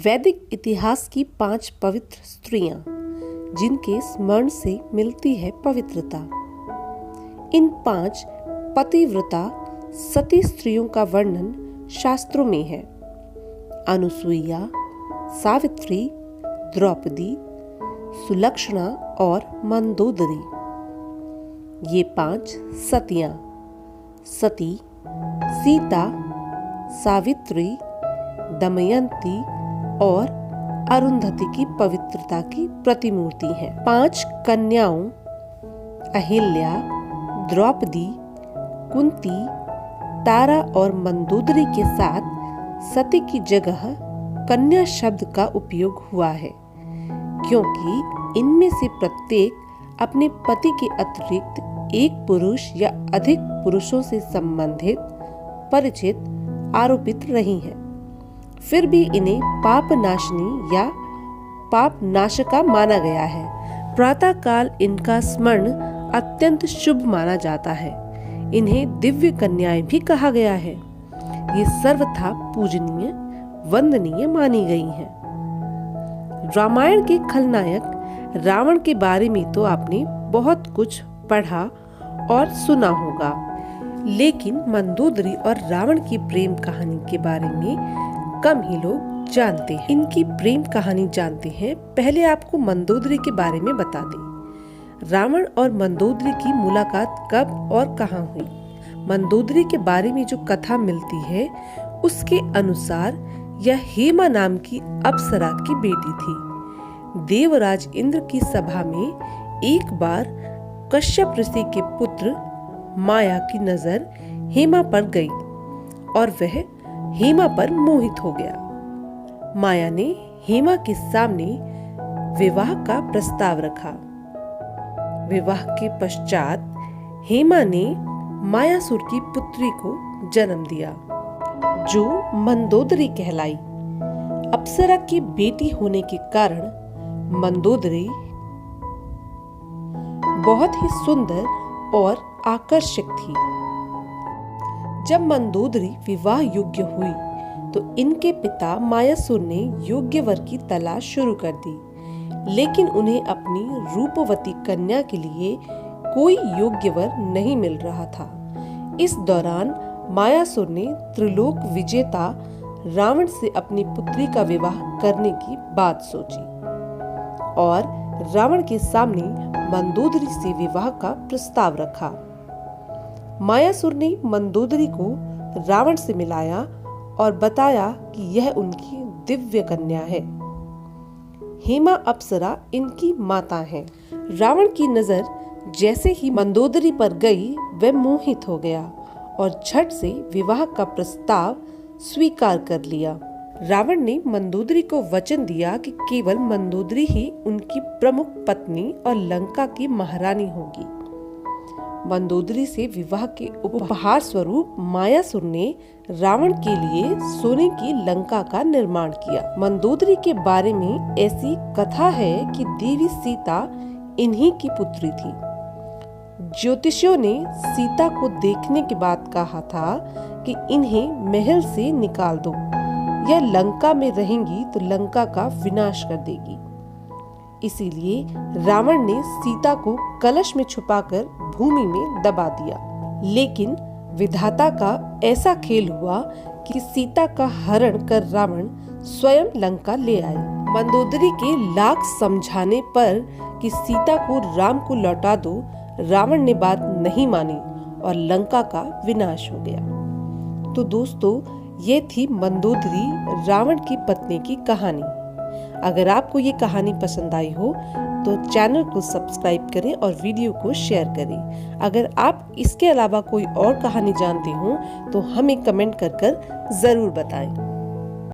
वैदिक इतिहास की 5 पवित्र स्त्रियां जिनके स्मरण से मिलती है पवित्रता। इन 5 पतिव्रता सती स्त्रियों का वर्णन शास्त्रों में है। अनुसुईया, सावित्री, द्रौपदी, सुलक्षणा और मंदोदरी। ये 5 सतियां सती, सीता, सावित्री, दमयंती और अरुंधति की पवित्रता की प्रतिमूर्ति हैं। 5 कन्याओं अहिल्या, द्रौपदी, कुंती, तारा और मंदोदरी के साथ सती की जगह कन्या शब्द का उपयोग हुआ है, क्योंकि इनमें से प्रत्येक अपने पति के अतिरिक्त एक पुरुष या अधिक पुरुषों से संबंधित, परिचित, आरोपित रही हैं। फिर भी इन्हें पापनाशनी या पाप नाशका माना गया है। प्रातः काल इनका स्मरण अत्यंत शुभ माना जाता है। इन्हें दिव्य कन्याएं भी कहा गया है। ये सर्वथा पूजनीय, वंदनीय मानी गई हैं। रामायण के खलनायक रावण के बारे में तो आपने बहुत कुछ पढ़ा और सुना होगा, लेकिन मंदोदरी और रावण की प्रेम कहानी के बारे में कम ही लोग जानते हैं। इनकी प्रेम कहानी जानते हैं। पहले आपको मंदोदरी के बारे में बता दें। रावण और मंदोदरी की मुलाकात कब और कहाँ हुई? मंदोदरी के बारे में जो कथा मिलती है उसके अनुसार यह हेमा नाम की अप्सरा की बेटी थी। देवराज इंद्र की सभा में एक बार कश्यप ऋषि के पुत्र माया की नजर हेमा पर गई और वह हेमा पर मोहित हो गया। माया ने हेमा के सामने विवाह का प्रस्ताव रखा। विवाह के पश्चात हेमा ने मायासुर की पुत्री को जन्म दिया, जो मंदोदरी कहलाई। अप्सरा की बेटी होने के कारण मंदोदरी बहुत ही सुंदर और आकर्षक थी। जब मंदोदरी विवाह योग्य हुई तो इनके पिता मायासुर ने योग्य वर की तलाश शुरू कर दी, लेकिन उन्हें अपनी रूपवती कन्या के लिए कोई योग्य वर नहीं मिल रहा था। इस दौरान मायासुर ने त्रिलोक विजेता रावण से अपनी पुत्री का विवाह करने की बात सोची और रावण के सामने मंदोदरी से विवाह का प्रस्ताव रखा। मायासुर ने मंदोदरी को रावण से मिलाया और बताया कि यह उनकी दिव्य कन्या है। हेमा अप्सरा इनकी माता है। रावण की नजर जैसे ही मंदोदरी पर गई, वह मोहित हो गया और झट से विवाह का प्रस्ताव स्वीकार कर लिया। रावण ने मंदोदरी को वचन दिया कि केवल मंदोदरी ही उनकी प्रमुख पत्नी और लंका की महारानी होगी। मंदोदरी से विवाह के उपहार स्वरूप मायासुर ने रावण के लिए सोने की लंका का निर्माण किया। मंदोदरी के बारे में ऐसी कथा है कि देवी सीता इन्हीं की पुत्री थी। ज्योतिषियों ने सीता को देखने के बाद कहा था कि इन्हें महल से निकाल दो, यह लंका में रहेंगी तो लंका का विनाश कर देगी। इसीलिए रावण ने सीता को कलश में छुपाकर भूमि में दबा दिया। लेकिन विधाता का ऐसा खेल हुआ कि सीता का हरण कर रावण स्वयं लंका ले आए। मंदोदरी के लाख समझाने पर कि सीता को राम को लौटा दो, रावण ने बात नहीं मानी और लंका का विनाश हो गया। तो दोस्तों, ये थी मंदोदरी रावण की पत्नी की कहानी। अगर आपको ये कहानी पसंद आई हो तो चैनल को सब्सक्राइब करें और वीडियो को शेयर करें। अगर आप इसके अलावा कोई और कहानी जानते हो तो हमें कमेंट कर जरूर बताएं।